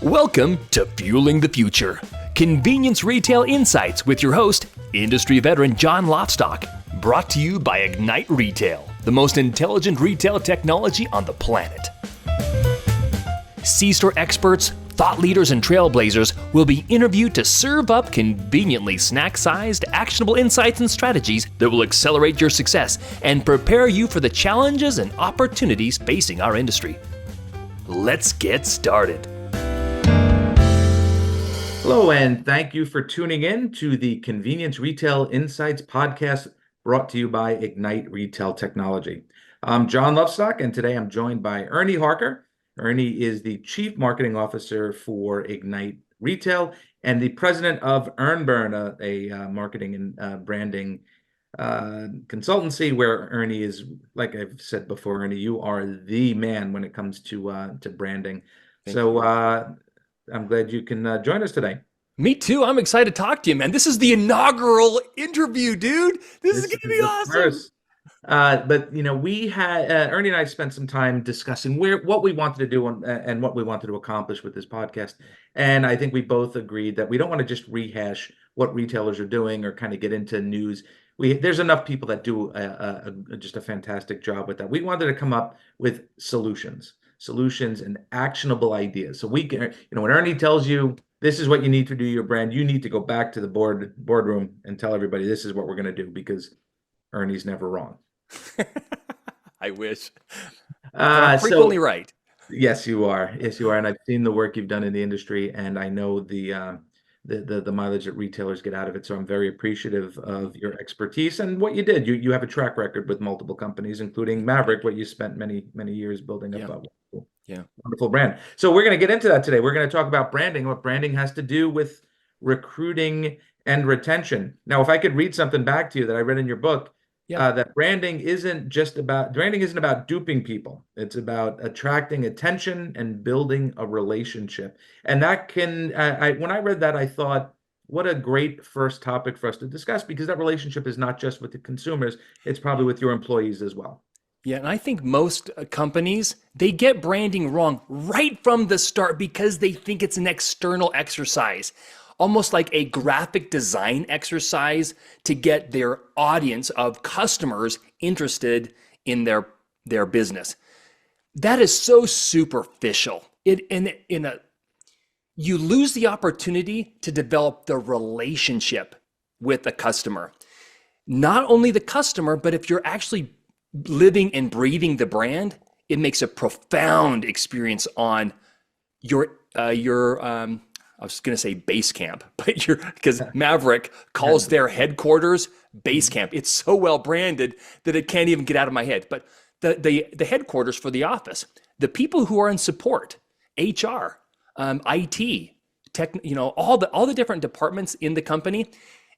Welcome to Fueling the Future, Convenience Retail Insights with your host, industry veteran John Lofstock. Brought to you by Ignite Retail, the most intelligent retail technology on the planet. C-store experts, thought leaders, and trailblazers will be interviewed to serve up conveniently snack-sized, actionable insights and strategies that will accelerate your success and prepare you for the challenges and opportunities facing our industry. Let's get started. Hello, and thank you for tuning in to the Convenience Retail Insights podcast brought to you by Ignite Retail Technology. I'm John Lofstock, and today I'm joined by Ernie Harker. Ernie is the Chief Marketing Officer for Ignite Retail and the president of EarnBurn, a marketing and branding consultancy where Ernie is, like I've said before, Ernie, you are the man when it comes to branding. Thank you. I'm glad you can join us today. Me too. I'm excited to talk to you, man. This is the inaugural interview, dude. This is going to be awesome. But we had Ernie and I spent some time discussing what we wanted to do and what we wanted to accomplish with this podcast. And I think we both agreed that we don't want to just rehash what retailers are doing or kind of get into news. There's enough people that do just a fantastic job with that. We wanted to come up with solutions and actionable ideas. So we can, when Ernie tells you this is what you need to do your brand, you need to go back to the boardroom and tell everybody this is what we're going to do, because Ernie's never wrong. I wish. I'm frequently right. Yes, you are. Yes, you are. And I've seen the work you've done in the industry, and I know the mileage that retailers get out of it. So I'm very appreciative of your expertise and what you did. You have a track record with multiple companies, including Maverick, what you spent many years building up a wonderful brand. So we're going to get into that today. We're going to talk about branding, what branding has to do with recruiting and retention. Now, if I could read something back to you that I read in your book, that branding isn't about duping people. It's about attracting attention and building a relationship. And that can, when I read that, I thought, what a great first topic for us to discuss, because that relationship is not just with the consumers, it's probably with your employees as well. Yeah, and I think most companies, they get branding wrong right from the start because they think it's an external exercise, almost like a graphic design exercise to get their audience of customers interested in their business. That is so superficial. You lose the opportunity to develop the relationship with the customer. Not only the customer, but if you're actually living and breathing the brand, it makes a profound experience on your I was going to say base camp, but because Maverick calls their headquarters base camp. It's so well branded that it can't even get out of my head. But the headquarters for the office, the people who are in support, HR, IT, tech, all the different departments in the company,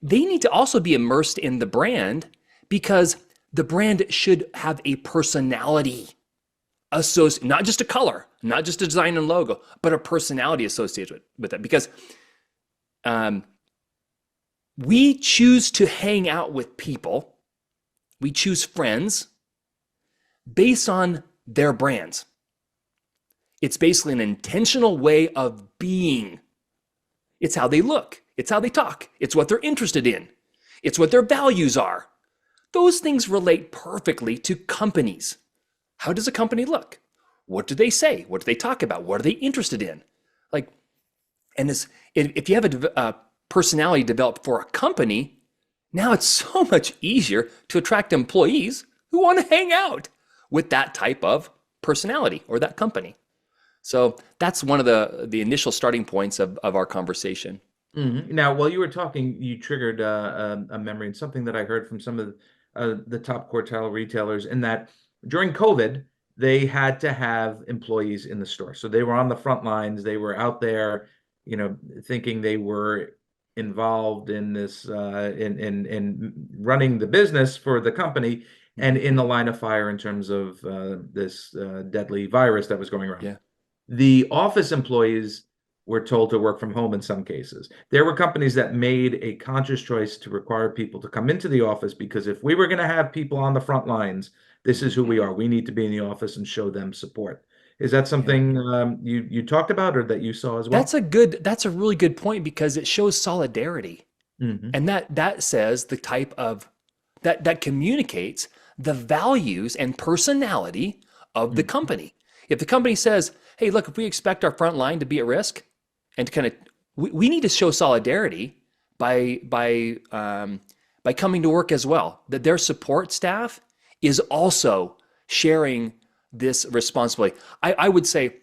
they need to also be immersed in the brand, because the brand should have a personality associated, not just a color, not just a design and logo, but a personality associated with it. Because we choose to hang out with people, we choose friends based on their brands. It's basically an intentional way of being. It's how they look, it's how they talk, it's what they're interested in, it's what their values are. Those things relate perfectly to companies. How does a company look? What do they say? What do they talk about? What are they interested in? If you have a personality developed for a company, now it's so much easier to attract employees who want to hang out with that type of personality or that company. So that's one of the initial starting points of our conversation. Mm-hmm. Now, while you were talking, you triggered a memory and something that I heard from some of the top quartile retailers, in that during COVID, they had to have employees in the store. So they were on the front lines. They were out there, thinking they were involved in this, in running the business for the company and in the line of fire in terms of this deadly virus that was going around. Yeah. The office employees were told to work from home in some cases. There were companies that made a conscious choice to require people to come into the office, because if we were going to have people on the front lines, this is who we are. We need to be in the office and show them support. Is that Yeah. something you talked about or that you saw as well? That's a really good point because it shows solidarity. Hmm. And that says the type of that communicates the values and personality of the Hmm. company. If the company says, "Hey, look, if we expect our front line to be at risk, and to kind of we need to show solidarity by by coming to work as well, that their support staff is also sharing this responsibility." I would say,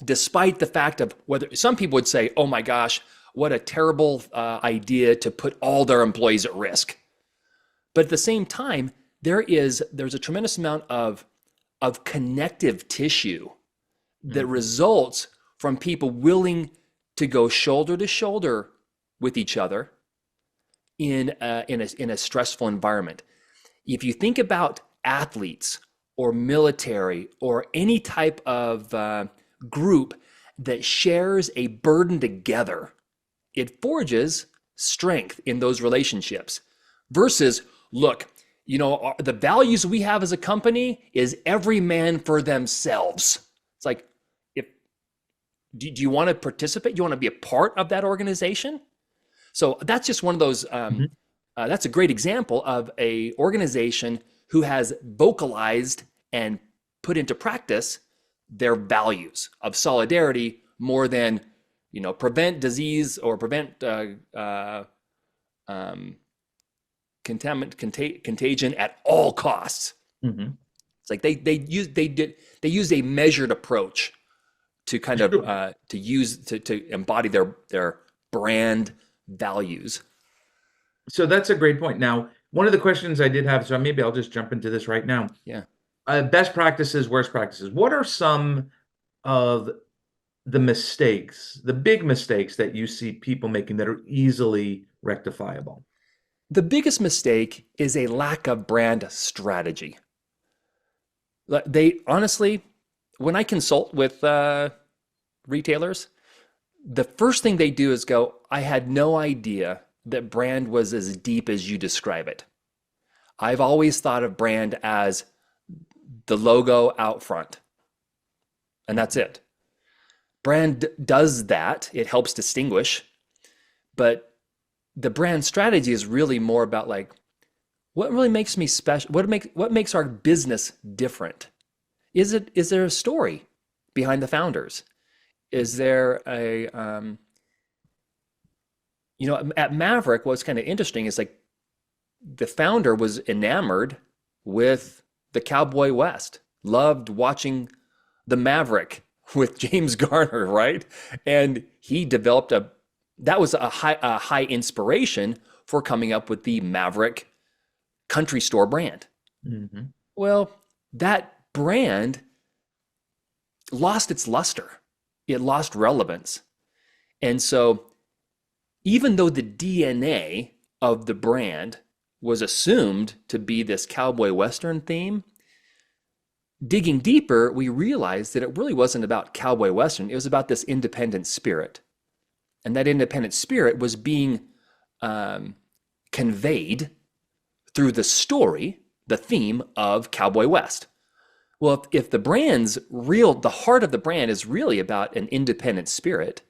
despite the fact of whether some people would say, "Oh my gosh, what a terrible idea to put all their employees at risk." But at the same time, there's a tremendous amount of connective tissue that Hmm. results from people willing to go shoulder to shoulder with each other in a stressful environment. If you think about athletes or military or any type of group that shares a burden together, it forges strength in those relationships versus, look, the values we have as a company is every man for themselves. It's like, if do you want to participate? Do you want to be a part of that organization? So that's just one of those. Hmm. That's a great example of a organization who has vocalized and put into practice their values of solidarity more than prevent disease or prevent um, contagion at all costs. Hmm. It's like they used a measured approach to kind of Sure. to embody their brand values. So that's a great point. Now, one of the questions I did have, so maybe I'll just jump into this right now. Yeah. Best practices, worst practices. What are some of the mistakes, the big mistakes that you see people making that are easily rectifiable? The biggest mistake is a lack of brand strategy. They honestly, when I consult with retailers, the first thing they do is go, "I had no idea that brand was as deep as you describe it. I've always thought of brand as the logo out front, and that's Mhm. it." Brand does that, it helps distinguish, but the brand strategy is really more about like, what really makes me special? What makes our business different? Is there a story behind the founders? Is there a at Maverick, what's kind of interesting is like the founder was enamored with the Cowboy West, loved watching the Maverick with James Garner, right? And he developed that was a high inspiration for coming up with the Maverick country store brand. Mhm. Well, that brand lost its luster. It lost relevance. And so even though the DNA of the brand was assumed to be this cowboy western theme, digging deeper, we realized that it really wasn't about cowboy western. It was about this independent spirit. And that independent spirit was being um, conveyed through the story, the theme of Cowboy West. Well, if the heart of the brand is really about an independent spirit,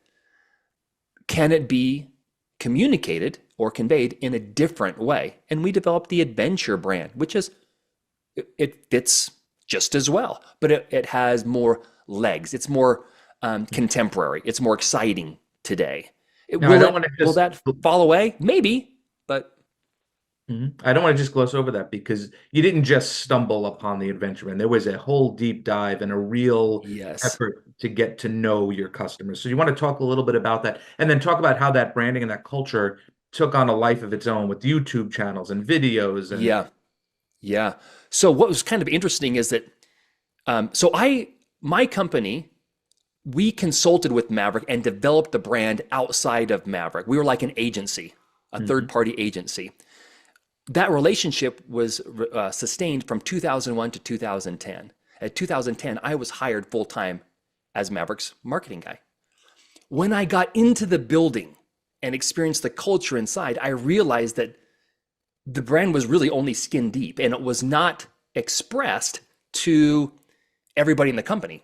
can it be communicated or conveyed in a different way? And we developed the adventure brand, which is, it fits just as well, but it has more legs. It's more contemporary. It's more exciting today. Now, I don't want to Will just that fall away? Maybe, but Mhm. I don't want to just gloss over that because you didn't just stumble upon the adventure, and there was a whole deep dive and a real yes. effort to get to know your customers. So you want to talk a little bit about that, and then talk about how that branding and that culture took on a life of its own with YouTube channels and videos and Yeah. Yeah. So what was kind of interesting is that my company, we consulted with Maverick and developed the brand outside of Maverick. We were like an agency, a third Mhm. party agency. That relationship was sustained from 2001 to 2010. At 2010, I was hired full time as Maverick's marketing guy. When I got into the building and experienced the culture inside, I realized that the brand was really only skin deep and it was not expressed to everybody in the company.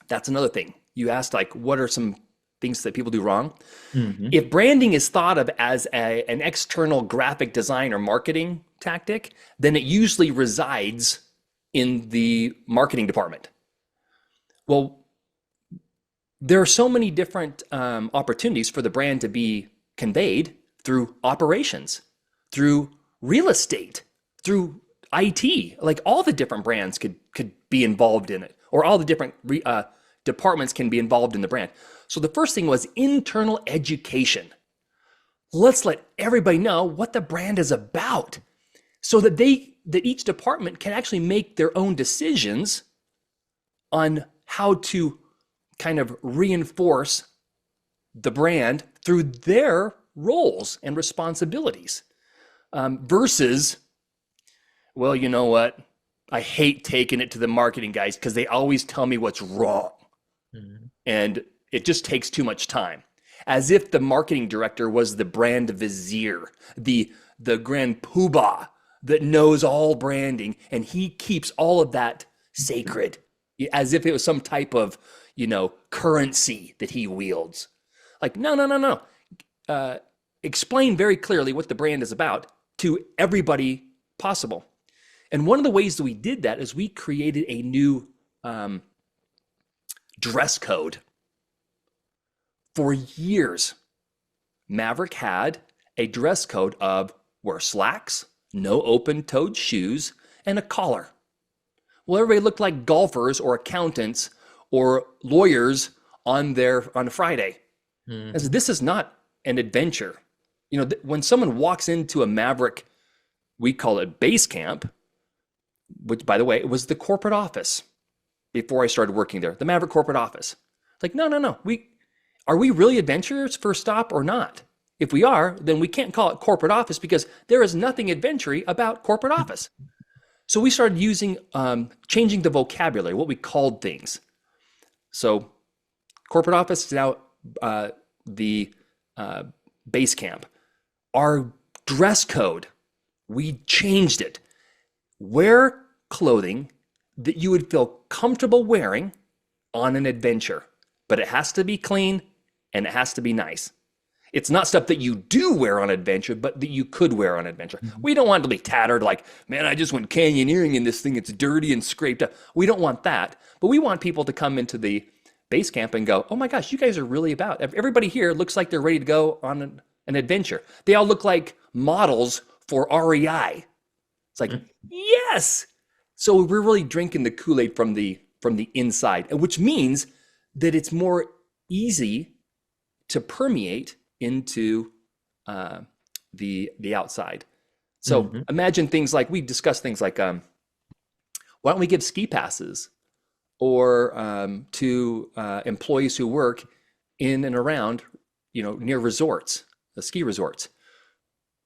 That's another thing. You asked, like, what are some things that people do wrong? Hmm. If branding is thought of as an external graphic design or marketing tactic, then it usually resides in the marketing department. Well, there are so many different opportunities for the brand to be conveyed through operations, through real estate, through IT. Like, all the different brands could be involved in it, or all the different departments can be involved in the brand. So the first thing was internal education. Let's let everybody know what the brand is about, so that each department can actually make their own decisions on how to kind of reinforce the brand through their roles and responsibilities, versus, well, you know what? I hate taking it to the marketing guys because they always tell me what's wrong, Hmm. and it just takes too much time. As if the marketing director was the brand vizier, the grand poobah that knows all branding, and he keeps all of that sacred, as if it was some type of, currency that he wields. Like, no, no, no, no. Explain very clearly what the brand is about to everybody possible. And one of the ways that we did that is we created a new dress code. For years, Maverick had a dress code of wear slacks, no open-toed shoes, and a collar. Well, everybody looked like golfers or accountants or lawyers on a Friday. I said, Hmm. this is not an adventure. When someone walks into a Maverick, we call it base camp, which, by the way, it was the corporate office before I started working there, the Maverick corporate office. Like, no, no, no. Are we really adventurers first stop or not? If we are, then we can't call it corporate office because there is nothing adventure about corporate office. So we started changing the vocabulary, what we called things. So corporate office is now the base camp. Our dress code, we changed it. Wear clothing that you would feel comfortable wearing on an adventure, but it has to be clean and it has to be nice. It's not stuff that you do wear on adventure, but that you could wear on adventure. We don't want it to be tattered like, man, I just went canyoneering in this thing. It's dirty and scraped up. We don't want that. But we want people to come into the base camp and go, oh my gosh, you guys are really about. Everybody here looks like they're ready to go on an adventure. They all look like models for REI. It's like, yes. So we're really drinking the Kool-Aid from the inside, which means that it's more easy to permeate into the outside. So Hmm. imagine things like, we discussed things like, why don't we give ski passes or to employees who work in and around, near resorts, the ski resorts.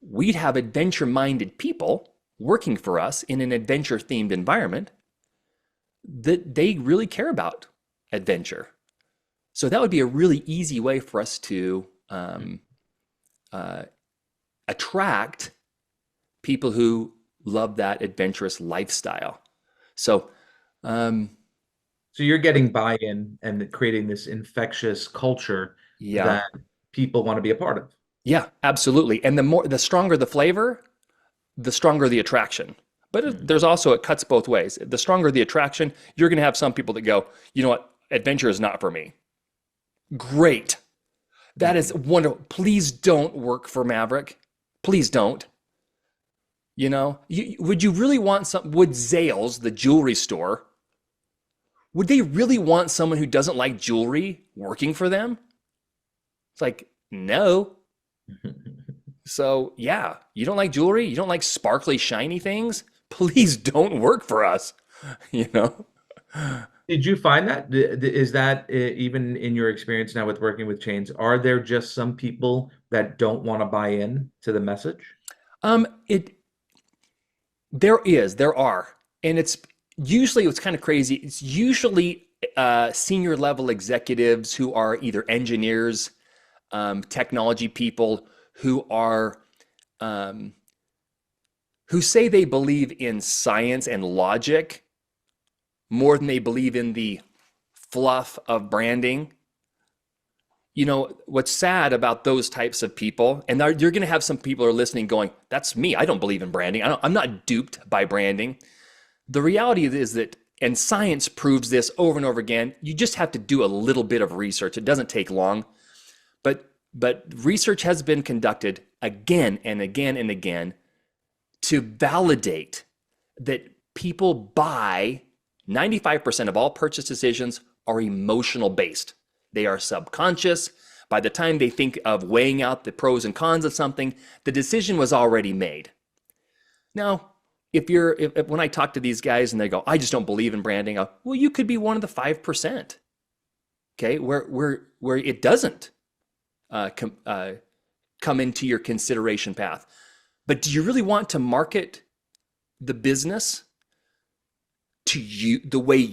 We'd have adventure-minded people working for us in an adventure-themed environment that they really care about adventure. So that would be a really easy way for us to uh, attract people who love that adventurous lifestyle. So, So you're getting buy-in and creating this infectious culture yeah, that people want to be a part of. yeah, absolutely. And the stronger the flavor, the stronger the attraction. But Mm. there's also, it cuts both ways. The stronger the attraction, you're going to have some people that go, you know what, adventure is not for me. Great. That is Mhm. wonderful. Please don't work for Maverick. Please don't. Would you really want would Zales, the jewelry store, would they really want someone who doesn't like jewelry working for them? It's like, no. So, yeah, you don't like jewelry? You don't like sparkly, shiny things? Please don't work for us, you know? Did you find that? Is that even in your experience now with working with chains, are there just some people that don't want to buy in to the message? It there are, and it's kind of crazy. It's usually senior level executives who are either engineers, technology people who are um, who say they believe in science and logic more than they believe in the fluff of branding. You know, what's sad about those types of people, and you're going to have some people who are listening going, that's me. I don't believe in branding. I'm not duped by branding. The reality is that, and science proves this over and over again, you just have to do a little bit of research. It doesn't take long, but research has been conducted again and again and again to validate that people buy 95% of all purchase decisions are emotional based. They are subconscious. By the time they think of weighing out the pros and cons of something, the decision was already made. Now, if when I talk to these guys and they go, I just don't believe in branding, well, you could be one of the 5%, okay, where it doesn't come into your consideration path. But do you really want to market the business to you the way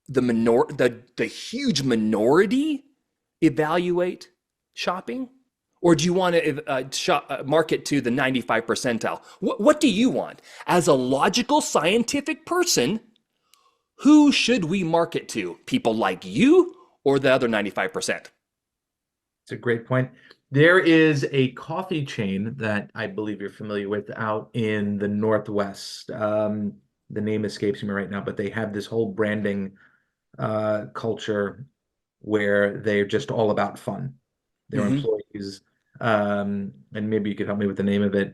the huge minority evaluate shopping? Or do you want to market to the 95 percentile? What do you want? As a logical, scientific person, who should we market to? People like you or the other 95%? It's a great point. There is a coffee chain that I believe you're familiar with out in the Northwest. The name escapes me right now, but they have this whole branding culture where they're just all about fun. Their Mm-hmm. employees, and maybe you could help me with the name of it.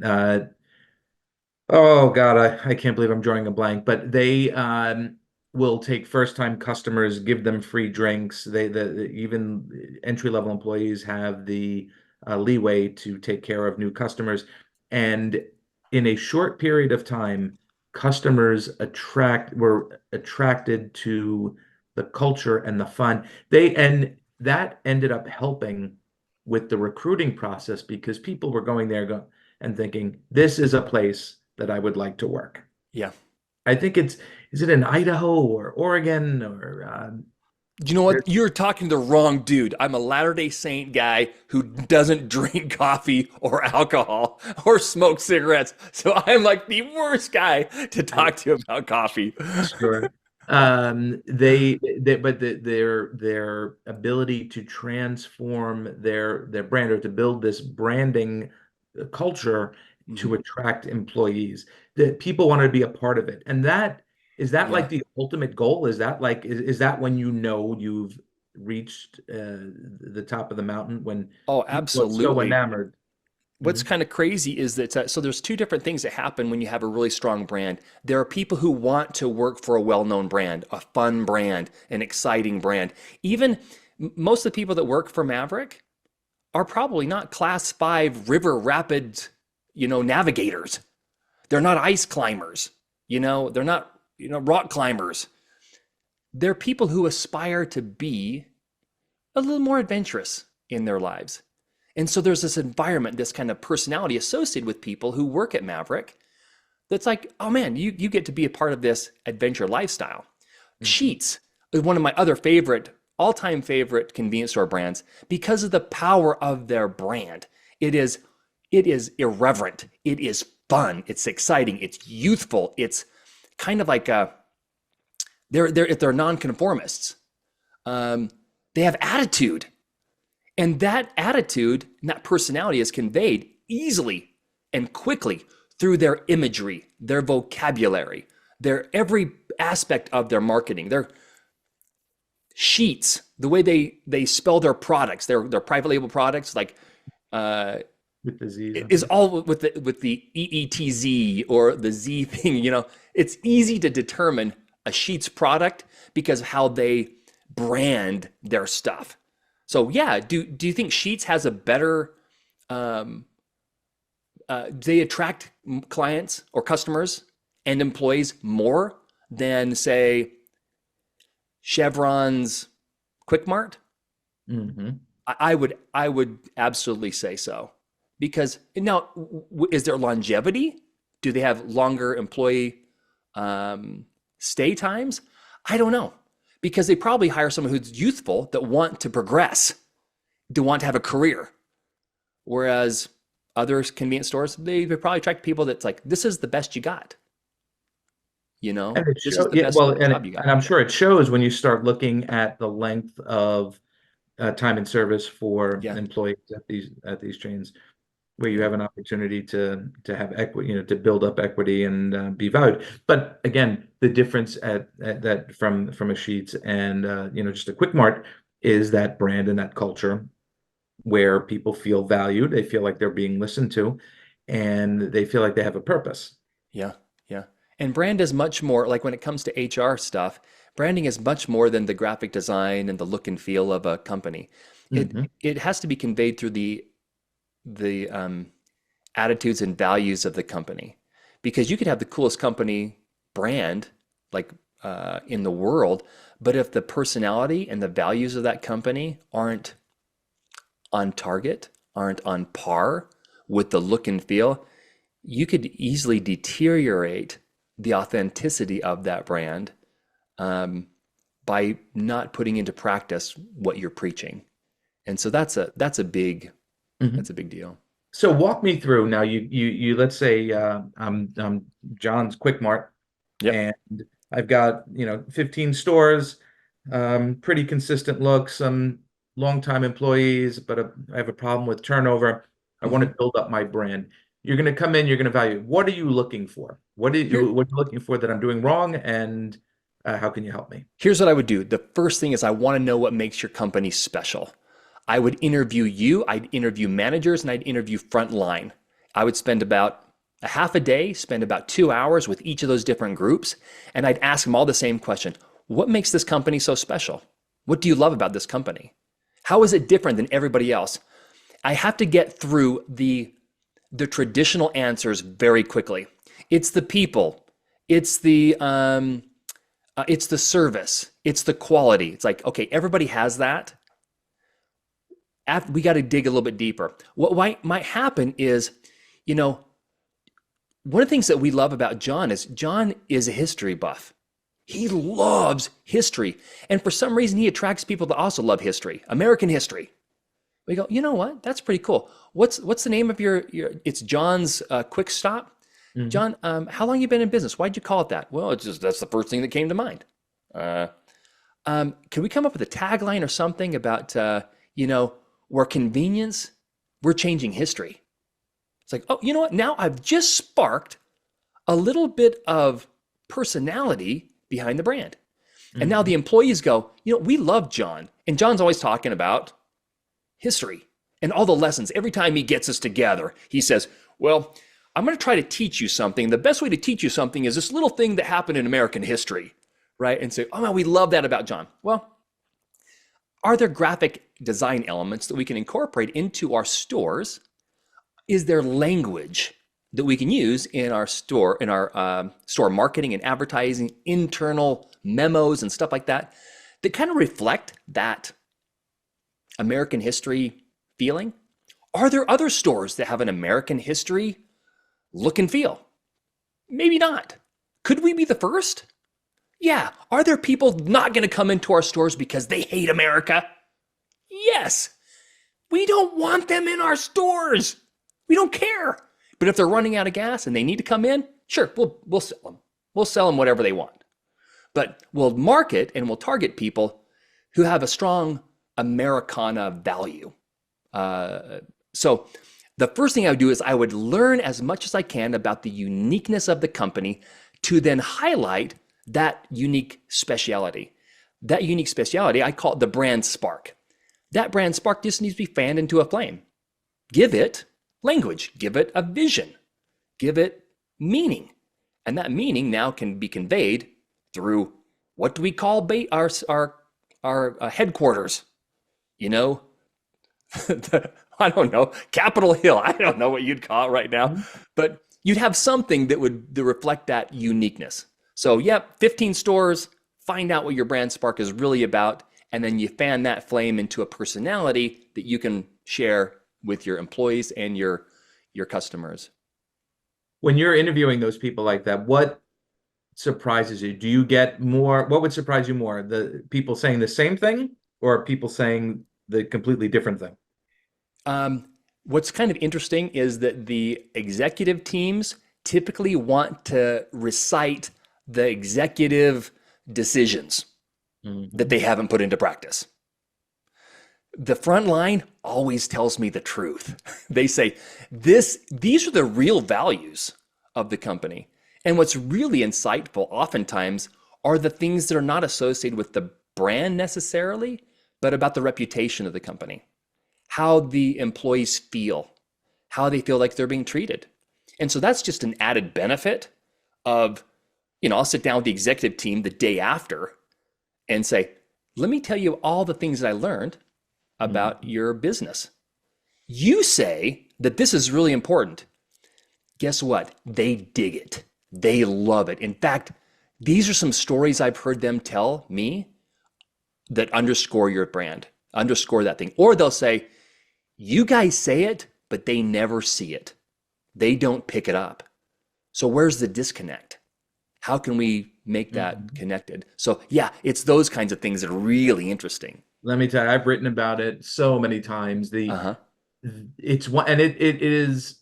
Oh God, I can't believe I'm drawing a blank, but they will take first-time customers, give them free drinks. Even entry-level employees have the leeway to take care of new customers. And in a short period of time, customers were attracted to the culture and the fun. And that ended up helping with the recruiting process because people were going there and thinking, this is a place that I would like to work. Yeah. I think is it in Idaho or Oregon or You know what? You're talking to the wrong dude. I'm a Latter-day Saint guy who doesn't drink coffee or alcohol or smoke cigarettes. So I'm like the worst guy to talk to about coffee. Sure. Their ability to transform their brand or to build this branding culture to attract employees, that people want to be a part of it. And that is that Yeah. like the ultimate goal? Is that like is that when you know you've reached the top of the mountain when Oh, people are so absolutely. enamored? What's Mhm. kind of crazy is that so there's two different things that happen when you have a really strong brand. There are people who want to work for a well-known brand, a fun brand, an exciting brand. Even most of the people that work for Maverick are probably not class 5 river rapid, navigators. They're not ice climbers. They're not, rock climbers. They're people who aspire to be a little more adventurous in their lives. And so there's this environment, this kind of personality associated with people who work at Maverick that's like, oh man, you get to be a part of this adventure lifestyle. Mhm. Sheets is one of my other all-time favorite convenience store brands because of the power of their brand. It is irreverent. It is fun. It's exciting. It's youthful. It's kind of like they're nonconformists. They have attitude. And that attitude and that personality is conveyed easily and quickly through their imagery, their vocabulary, their every aspect of their marketing, their sheets, the way they spell their products, their private label products, like With the Z's on is it. all with the EETZ or the Z thing. It's easy to determine a Sheets product because of how they brand their stuff. So yeah, do you think Sheets has a better um, they attract clients or customers and employees more than say Chevron's Quick Mart? Mhm. I would absolutely say so. Because now, is there longevity? Do they have longer employee um, stay times? I don't know. Because they probably hire someone who's youthful that want to progress, to want to have a career. Whereas other convenience stores, they probably attract people that's like, this is the best you got. You And know, it this is show the yeah, best well, job you got. and I'm sure it shows when you start looking at the length of time and service for Yeah, employees at these chains, where you yeah, have an opportunity to have equity, to build up equity and be valued. But again, the difference at that from a Sheetz and just a Quick Mart is that brand and that culture where people feel valued, they feel like they're being listened to, and they feel like they have a purpose. yeah, yeah. And brand is much more like when it comes to HR stuff, branding is much more than the graphic design and the look and feel of a company. It Hmm. it has to be conveyed through the attitudes and values of the company. Because you could have the coolest company brand like in the world, but if the personality and the values of that company aren't on target, aren't on par with the look and feel, you could easily deteriorate the authenticity of that brand um, by not putting into practice what you're preaching. And so that's a big Hmm. that's a big deal. So walk me through now. You let's say I'm John's Quick Mart, Yep. and I've got 15 stores, pretty consistent look, some longtime employees, but I have a problem with turnover. I want hmm to build up my brand. You're going to come in, you're going to value. What are you looking for? Here, What are you looking for that I'm doing wrong, and how can you help me? here's what I would do. The first thing is I want to know what makes your company special. I would interview you, I'd interview managers, and I'd interview frontline. I would spend about a half a day, spend about 2 hours with each of those different groups, and I'd ask them all the same question. What makes this company so special? What do you love about this company? How is it different than everybody else? I have to get through the traditional answers very quickly. It's the people. It's the service. It's the quality. It's like, okay, everybody has that. We got to dig a little bit deeper. What might happen is, you know, one of the things that we love about John is a history buff. He loves history. And for some reason, he attracts people that also love history, American history. We go, you know what? That's pretty cool. What's the name of your it's John's Quick Stop? Mhm. John, how long you been in business? Why'd you call it that? Well, it's just that's the first thing that came to mind. Uh, can we come up with a tagline or something about where convenience, we're changing history? It's like, oh, you know what? Now I've just sparked a little bit of personality behind the brand. And now the Mhm. employees go, we love John. And John's always talking about history and all the lessons. Every time he gets us together, he says, well, I'm going to try to teach you something. The best way to teach you something is this little thing that happened in American history, right? And say, oh, man, we love that about John. Well, are there graphic design elements that we can incorporate into our stores? Is there language that we can use in our store marketing and advertising, internal memos and stuff like that, that kind of reflect that American history feeling? Are there other stores that have an American history look and feel? Maybe not. Could we be the first? Yeah. Are there people not going to come into our stores because they hate America? Yes. We don't want them in our stores. We don't care. But if they're running out of gas and they need to come in, sure, we'll sell them. We'll sell them whatever they want. But we'll market and we'll target people who have a strong Americana value. So the first thing I would do is I would learn as much as I can about the uniqueness of the company to then highlight that unique speciality. That unique speciality, I call it the brand spark. That brand spark just needs to be fanned into a flame. Give it language, give it a vision, give it meaning. And that meaning now can be conveyed through what do we call our headquarters? You know, I don't know, Capitol Hill. I don't know what you'd call it right now, but you'd have something that would reflect that uniqueness. So, yep, 15 stores, find out what your brand spark is really about, and then you fan that flame into a personality that you can share with your employees and your customers. When you're interviewing those people like that, what surprises you? Do you get more? What would surprise you more? The people saying the same thing or people saying the completely different thing? Um, what's kind of interesting is that the executive teams typically want to recite the executive decisions that Mhm. they haven't put into practice. The front line always tells me the truth. They say, these are the real values of the company. And what's really insightful oftentimes are the things that are not associated with the brand necessarily, but about the reputation of the company, how the employees feel, how they feel like they're being treated. And so that's just an added benefit of, I'll sit down with the executive team the day after and say, let me tell you all the things that I learned about Mhm. your business. You say that this is really important. Guess what? They dig it. They love it. In fact, these are some stories I've heard them tell me that underscore your brand, underscore that thing. Or they'll say, you guys say it, but they never see it. They don't pick it up. So where's the disconnect? How can we make that Mhm. connected? So yeah, it's those kinds of things that are really interesting. Let me tell you, I've written about it so many times. Uh-huh. It's one, and it is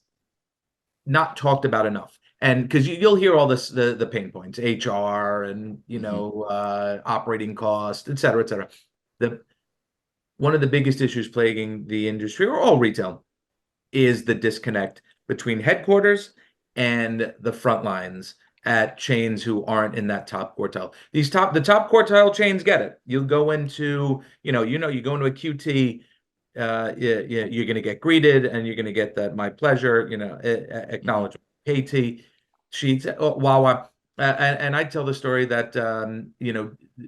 not talked about enough. And because you'll hear all this, the pain points, HR and Mm-hmm. operating costs, et cetera, et cetera. The One of the biggest issues plaguing the industry or all retail is the disconnect between headquarters and the front lines at chains who aren't in that top quartile. The top quartile chains get it. You go into, you go into a QT, you're going to get greeted and you're going to get that my pleasure, Mm-hmm. acknowledgement. KT Sheets, Wawa. And I tell the story that,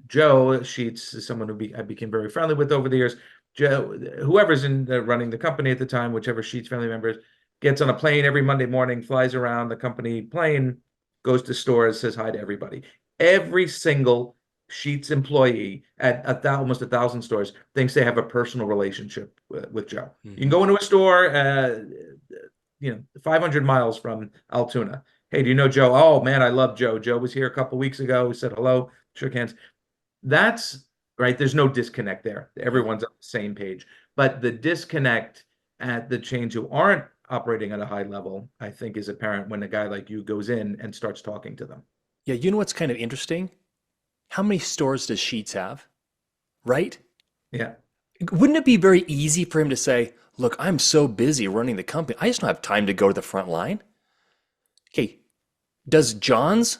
Joe Sheets is someone I became very friendly with over the years. Joe, whoever's running the company at the time, whichever Sheets family members, gets on a plane every Monday morning, flies around the company plane, goes to stores, says hi to everybody. Every single Sheets employee at almost 1,000 stores thinks they have a personal relationship with Joe. You can Mm-hmm. go into a store, 500 miles from Altoona. Hey, do you know Joe? Oh man, I love Joe. Joe was here a couple weeks ago. We said hello, shook hands. That's right. There's no disconnect there. Uh-huh. Everyone's on the same page. But the disconnect at the chains who aren't operating at a high level, I think, is apparent when a guy like you goes in and starts talking to them. Yeah, you know what's kind of interesting? How many stores does Sheets have? Right? Yeah. Wouldn't it be very easy for him to say, look, I'm so busy running the company, I just don't have time to go to the front line? Okay, does John's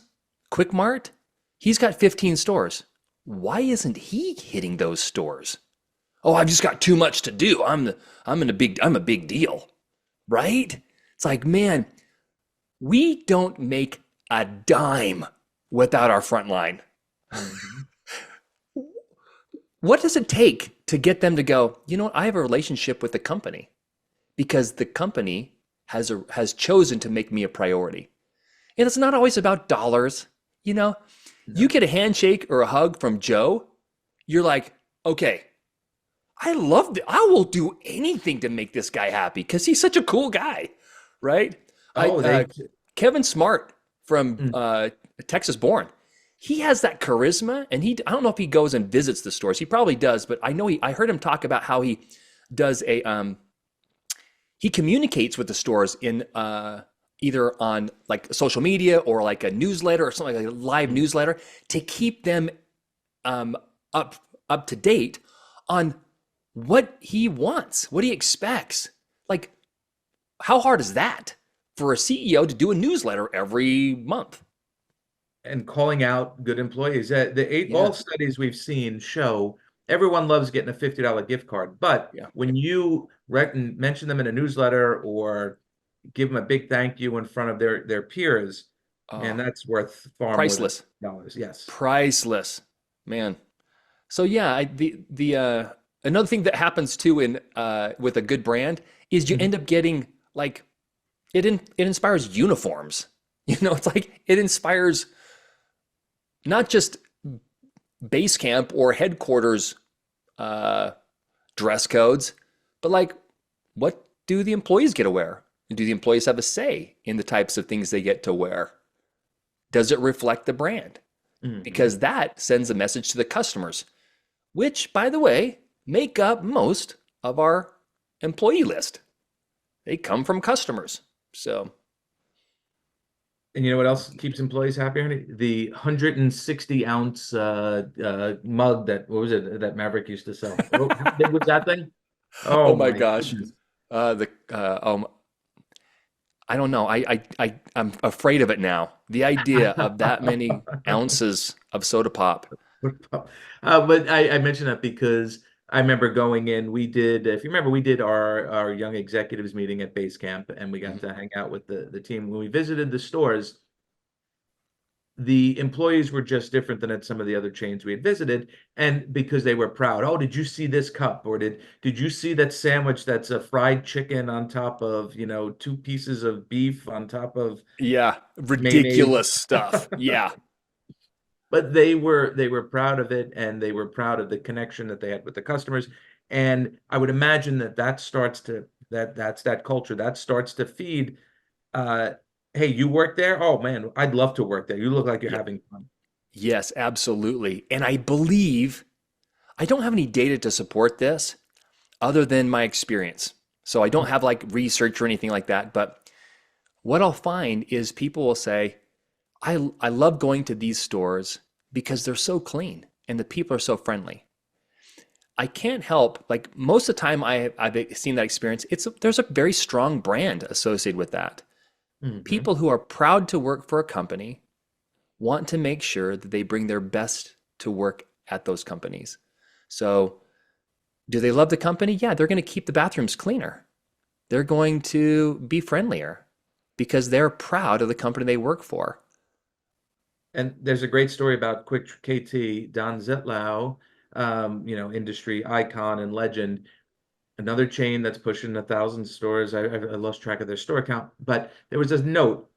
Quick Mart? He's got 15 stores. Why isn't he hitting those stores? Oh, I've just got too much to do. I'm a big deal, right? It's like, man, we don't make a dime without our front line. Mhm. What does it take to get them to go, you know what, I have a relationship with the company because the company has chosen to make me a priority. And it's not always about dollars. You know, you No. get a handshake or a hug from Joe, you're like, okay, I will do anything to make this guy happy because he's such a cool guy, right? I Oh, they. Kevin Smart from Mm. Texas Born, he has that charisma, and I don't know if he goes and visits the stores. He probably does, but I heard him talk about how he does he communicates with the stores in either on like social media or like a newsletter or something like a live Mm. newsletter to keep them um, up up to date on what he wants, what he expects. Like, how hard is that for a CEO to do a newsletter every month? And calling out good employees. Yeah, All studies we've seen show everyone loves getting a $50 gift card, but yeah. when you mention them in a newsletter or give them a big thank you in front of their peers, man, Oh, that's worth far more than priceless, dollars. Yes. priceless, man. So yeah, the another thing that happens too in with a good brand is you Mhm. end up getting like it inspires uniforms. It's like it inspires not just base camp or headquarters uh, dress codes, but like what do the employees get to wear? Do the employees have a say in the types of things they get to wear? Does it reflect the brand? Mhm. Because that sends a message to the customers, which, by the way, make up most of our employee list. They come from customers. So, And you know what else keeps employees happy, Ernie? The 160-ounce mug that, what was it, that Maverick used to sell? How big was that thing? Oh Oh my my gosh. goodness. The I don't know. I'm afraid of it now. The idea of that many ounces of soda pop. But I mentioned that because I remember going in, we did, if you remember, we did our young executives meeting at base camp, and we got Mhm. to hang out with the team. When we visited the stores, the employees were just different than at some of the other chains we had visited, and because they were proud. Oh, did you see this cup? Or did you see that sandwich that's a fried chicken on top of, two pieces of beef on top of Yeah, mayonnaise? ridiculous stuff. Yeah. But they were proud of it, and they were proud of the connection that they had with the customers. And I would imagine that starts to that's that culture that starts to feed. uh hey, you work there? Oh man, I'd love to work there. You look like you're Yeah. having fun. Yes, absolutely. And I believe I don't have any data to support this other than my experience. So I don't have like research or anything like that, but what I'll find is people will say, I love going to these stores because they're so clean and the people are so friendly. I can't help, like most of the time I've seen that experience, there's a very strong brand associated with that. Hmm. People who are proud to work for a company want to make sure that they bring their best to work at those companies. So, do they love the company? Yeah, they're going to keep the bathrooms cleaner. They're going to be friendlier because they're proud of the company they work for. And there's a great story about Quick KT, Don Zitlau, industry icon and legend. Another chain that's pushing 1,000 stores. I lost track of their store count, but there was a note,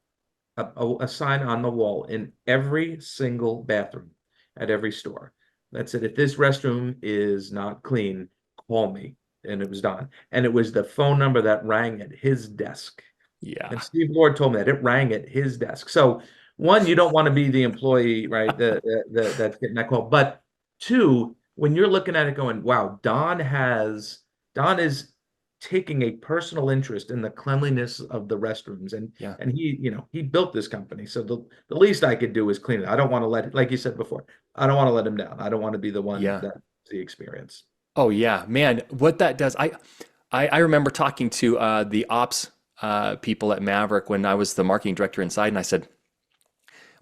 a sign on the wall in every single bathroom at every store that said, "If this restroom is not clean, call me." And it was Don, and it was the phone number that rang at his desk. Yeah. And Steve Lord told me that it rang at his desk. So one, you don't want to be the employee, right? That's getting that call. But two, when you're looking at it going, wow, Don is taking a personal interest in the cleanliness of the restrooms. And Yeah. and he built this company. So the least I could do is clean it. I don't want to like you said before, I don't want to let him down. I don't want to be the one Yeah. that's the experience. Oh yeah, man, what that does, I remember talking to the ops people at Maverick when I was the marketing director inside, and I said,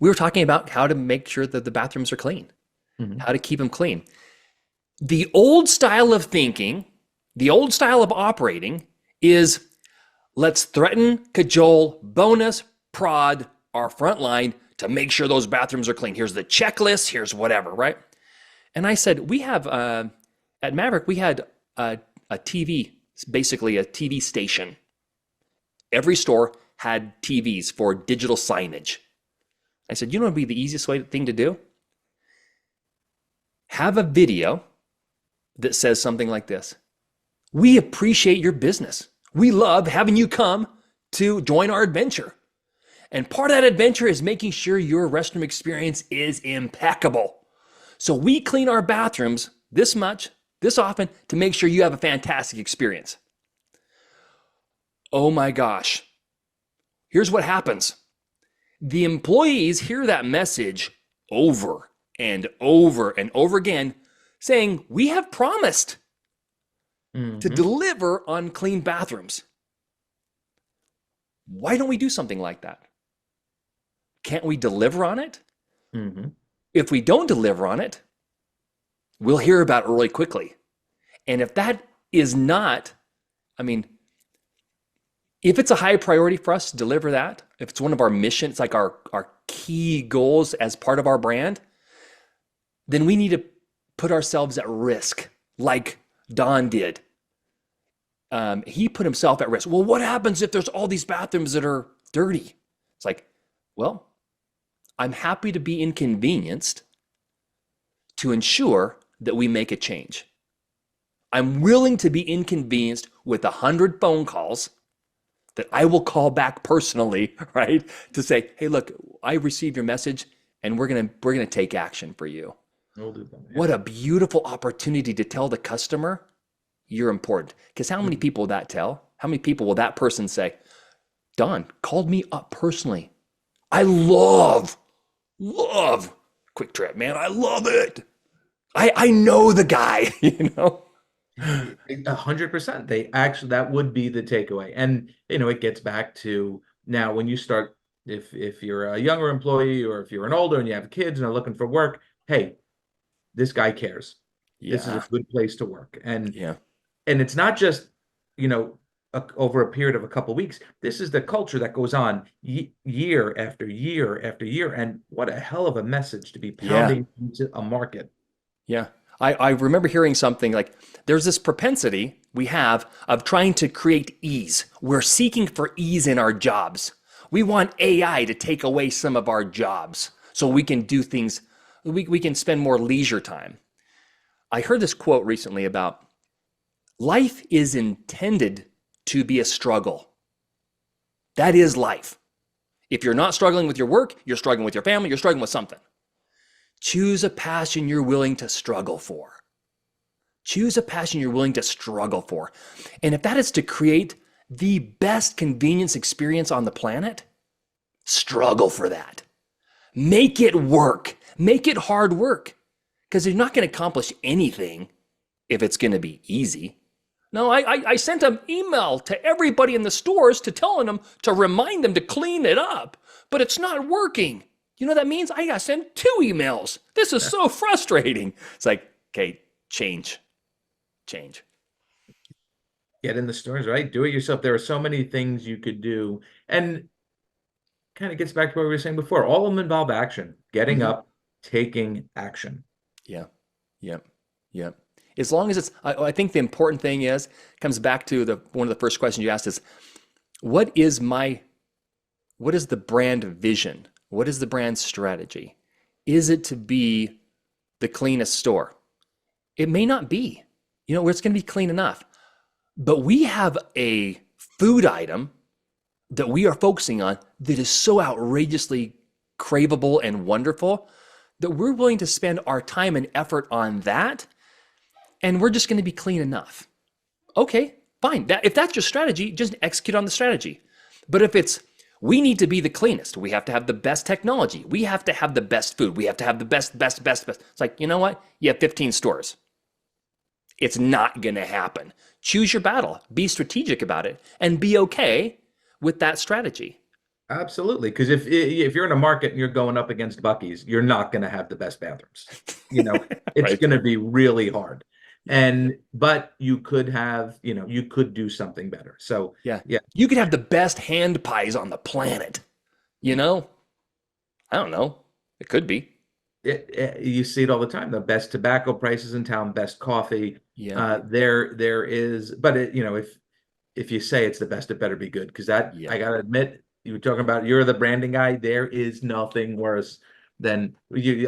we were talking about how to make sure that the bathrooms are clean, Mhm. how to keep them clean. The old style of thinking, the old style of operating is let's threaten, cajole, bonus, prod our front line to make sure those bathrooms are clean. Here's the checklist, here's whatever, right? And I said, we have, at Maverick, we had a TV, basically a TV station. Every store had TVs for digital signage. I said, you know what would be the easiest thing to do? Have a video that says something like this: we appreciate your business. We love having you come to join our adventure. And part of that adventure is making sure your restroom experience is impeccable. So we clean our bathrooms this much, this often, to make sure you have a fantastic experience. Oh my gosh. Here's what happens: the employees hear that message over and over and over again, saying, we have promised to Mhm. deliver on clean bathrooms. Why don't we do something like that? Can't we deliver on it? Mhm. If we don't deliver on it, we'll hear about it really quickly. And if that is not, I mean, if it's a high priority for us to deliver that, if it's one of our missions, it's like our key goals as part of our brand, then we need to put ourselves at risk, like Don did. He put himself at risk. Well, what happens if there's all these bathrooms that are dirty? It's like, well, I'm happy to be inconvenienced to ensure that we make a change. I'm willing to be inconvenienced with 100 phone calls that I will call back personally, right? To say, hey, look, I received your message and we're gonna take action for you. We'll do that. Yeah. What a beautiful opportunity to tell the customer you're important. Because how many Mhm. people will that tell? How many people will that person say, Don called me up personally I love Quick Trip, man. I love it. I know the guy, you know? 100%. They actually, that would be the takeaway. And, it gets back to now when you start, if you're a younger employee or if you're an older and you have kids and are looking for work, hey, this guy cares. This is a Yeah, good place to work. yeah, And it's not just, you know, over a period of a couple of weeks. This is the culture that goes on year after year after year. And what a hell of a message to be yeah, pounding into a market. yeah. I remember hearing something like there's this propensity we have of trying to create ease. We're seeking for ease in our jobs. We want AI to take away some of our jobs so we can do things, we can spend more leisure time. I heard this quote recently about life is intended to be a struggle. That is life. If you're not struggling with your work, you're struggling with your family, you're struggling with something. Choose a passion you're willing to struggle for. Choose a passion you're willing to struggle for. And if that is to create the best convenience experience on the planet, struggle for that. Make it work. Make it hard work. Because you're not going to accomplish anything if it's going to be easy. No, I sent an email to everybody in the stores to telling them to remind them to clean it up, but it's not working. You know what that means? I got to send 2 emails. This is so frustrating. It's like, okay, change. Get in the stores, right? Do it yourself. There are so many things you could do. And kind of gets back to what we were saying before. All of them involve action, getting Mm-hmm. up, taking action. Yeah, yeah, yeah. As long as it's, I think the important thing is, comes back to one of the first questions you asked is, what is the brand vision? What is the brand strategy? Is it to be the cleanest store? It may not be, where it's going to be clean enough. But we have a food item that we are focusing on that is so outrageously craveable and wonderful that we're willing to spend our time and effort on that, and we're just going to be clean enough. Okay, fine. If that's your strategy, just execute on the strategy. But if it's we need to be the cleanest, we have to have the best technology, we have to have the best food, we have to have the best. It's like, you know what? You have 15 stores. It's not going to happen. Choose your battle, be strategic about it, and be okay with that strategy. Absolutely. Because if you're in a market and you're going up against Buc-ee's, you're not going to have the best bathrooms. It's Right? going to be really hard. Yeah. But you could have, you could do something better. So Yeah. yeah, You could have the best hand pies on the planet. You know? I don't know. It could be. you see it all the time. The best tobacco prices in town, best coffee. Yeah. There is, but if you say it's the best, it better be good. Because that Yeah. I gotta admit, you were talking about you're the branding guy. There is nothing worse than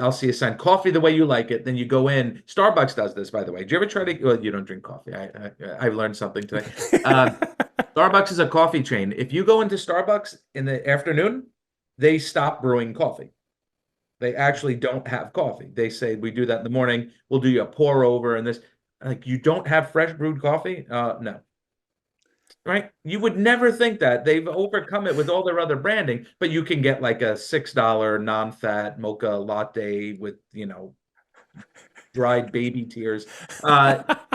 I'll see a sign, coffee the way you like it. Then you go in. Starbucks does this, by the way. Do you ever try to? Well, you don't drink coffee. I've learned something today. Starbucks is a coffee chain. If you go into Starbucks in the afternoon, they stop brewing coffee. They actually don't have coffee. They say we do that in the morning. We'll do you a pour over and this. Like you don't have fresh brewed coffee? No. Right? You would never think that. They've overcome it with all their other branding, but you can get like a $6 non-fat mocha latte with, dried baby tears,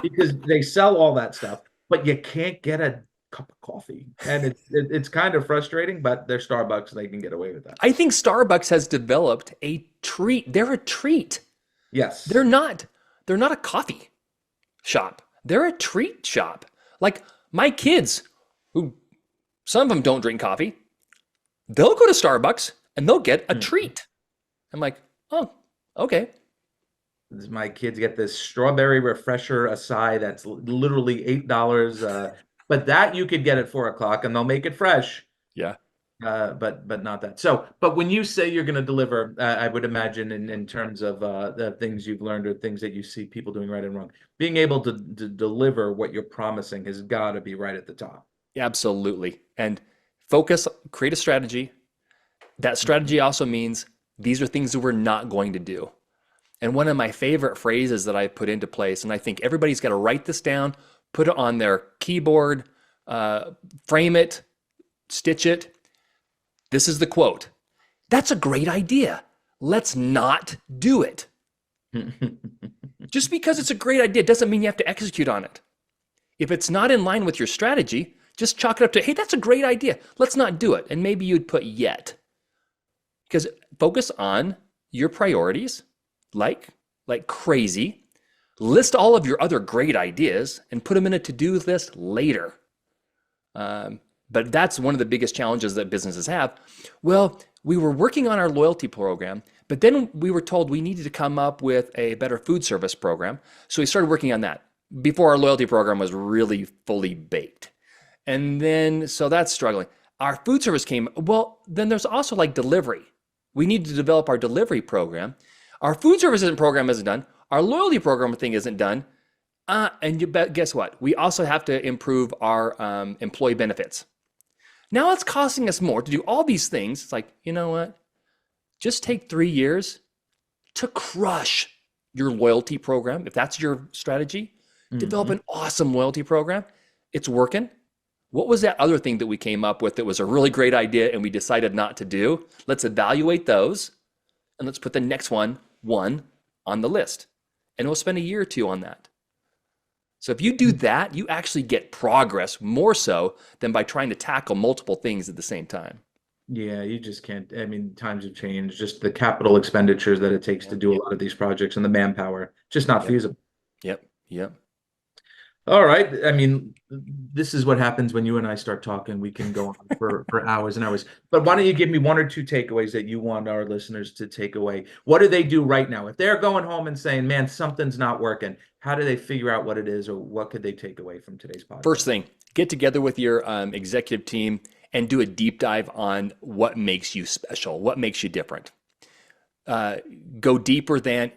because they sell all that stuff, but you can't get a cup of coffee. And it's kind of frustrating, but they're Starbucks, they can get away with that. I think Starbucks has developed a treat. They're a treat. Yes. They're not they're not a coffee shop. They're a treat shop. Like my kids, who some of them don't drink coffee, they'll go to Starbucks and they'll get a Mhm. treat. I'm like, oh, okay. My kids get this strawberry refresher acai that's literally $8. But that you could get at 4 o'clock and they'll make it fresh. Yeah. But not that. So, but when you say you're going to deliver, I would imagine in terms of the things you've learned or things that you see people doing right and wrong, being able to deliver what you're promising has got to be right at the top. Absolutely. And focus, create a strategy. That Mhm. strategy also means these are things that we're not going to do. And one of my favorite phrases that I put into place, and I think everybody's got to write this down, put it on their keyboard, frame it, stitch it. This is the quote: That's a great idea. Let's not do it. Just because it's a great idea doesn't mean you have to execute on it. If it's not in line with your strategy, just chalk it up to, hey, that's a great idea. Let's not do it. And maybe you'd put yet. Because focus on your priorities like crazy. List all of your other great ideas and put them in a to-do list later. But that's one of the biggest challenges that businesses have. Well, we were working on our loyalty program, but then we were told we needed to come up with a better food service program. So we started working on that before our loyalty program was really fully baked. And then, so that's struggling. Our food service came, well, then there's also like delivery. We need to develop our delivery program. Our food service program isn't done. Our loyalty program thing isn't done. And you bet, guess what? We also have to improve our employee benefits. Now it's costing us more to do all these things. It's like, you know what? Just take 3 years to crush your loyalty program. If that's your strategy, develop an awesome loyalty program. It's working. What was that other thing that we came up with that was a really great idea and we decided not to do? Let's evaluate those and let's put the next one on the list. And we'll spend a year or two on that. So if you do that, you actually get progress more so than by trying to tackle multiple things at the same time. Yeah, you just can't. I mean, times have changed. Just the capital expenditures that it takes to do a lot of these projects and the manpower, just not feasible. Yep. All right. I mean, this is what happens when you and I start talking. We can go on for hours and hours. But why don't you give me 1 or 2 takeaways that you want our listeners to take away? What do they do right now? If they're going home and saying, man, something's not working, how do they figure out what it is, or what could they take away from today's podcast? First thing, get together with your executive team and do a deep dive on what makes you special, what makes you different. Go deeper than,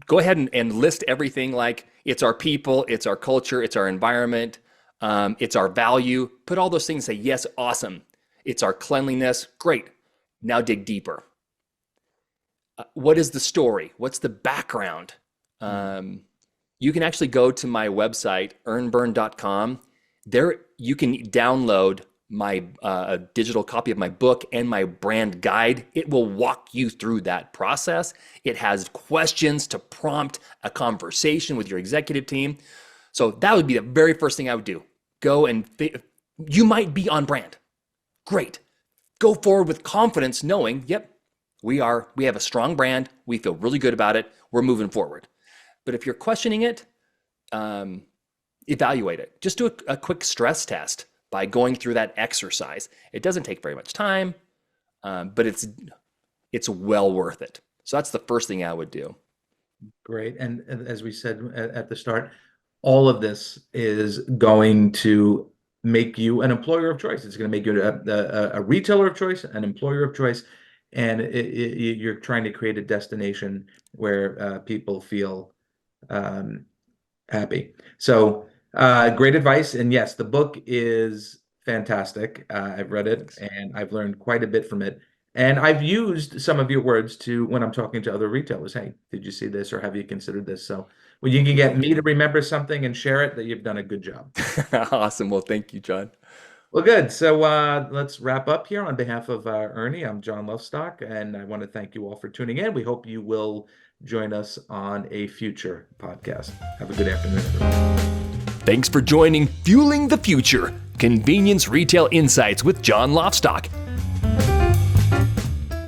go ahead and list everything like it's our people, it's our culture, it's our environment, it's our value. Put all those things, say, yes, awesome. It's our cleanliness, great. Now dig deeper. What is the story? What's the background? You can actually go to my website, earnburn.com. There you can download my digital copy of my book and my brand guide. It will walk you through that process. It has questions to prompt a conversation with your executive team. So that would be the very first thing I would do. Go and you might be on brand. Great. Go forward with confidence, knowing, yep, we have a strong brand. We feel really good about it. We're moving forward. But if you're questioning it, evaluate it. Just do a quick stress test by going through that exercise. It doesn't take very much time, but it's well worth it. So that's the first thing I would do. Great. And as we said at the start, all of this is going to make you an employer of choice. It's going to make you a retailer of choice, an employer of choice, and you're trying to create a destination where people feel happy. So great advice. And yes, the book is fantastic. I've read it and I've learned quite a bit from it. And I've used some of your words when I'm talking to other retailers. Hey, did you see this, or have you considered this? So when you can get me to remember something and share it, that you've done a good job. Awesome. Well, thank you, John. Well, good. So let's wrap up here. On behalf of Ernie, I'm John Lofstock, and I want to thank you all for tuning in. We hope you will join us on a future podcast. Have a good afternoon, everyone. Thanks for joining Fueling the Future, Convenience Retail Insights with John Lofstock.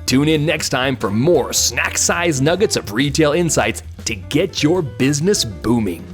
Tune in next time for more snack-sized nuggets of retail insights to get your business booming.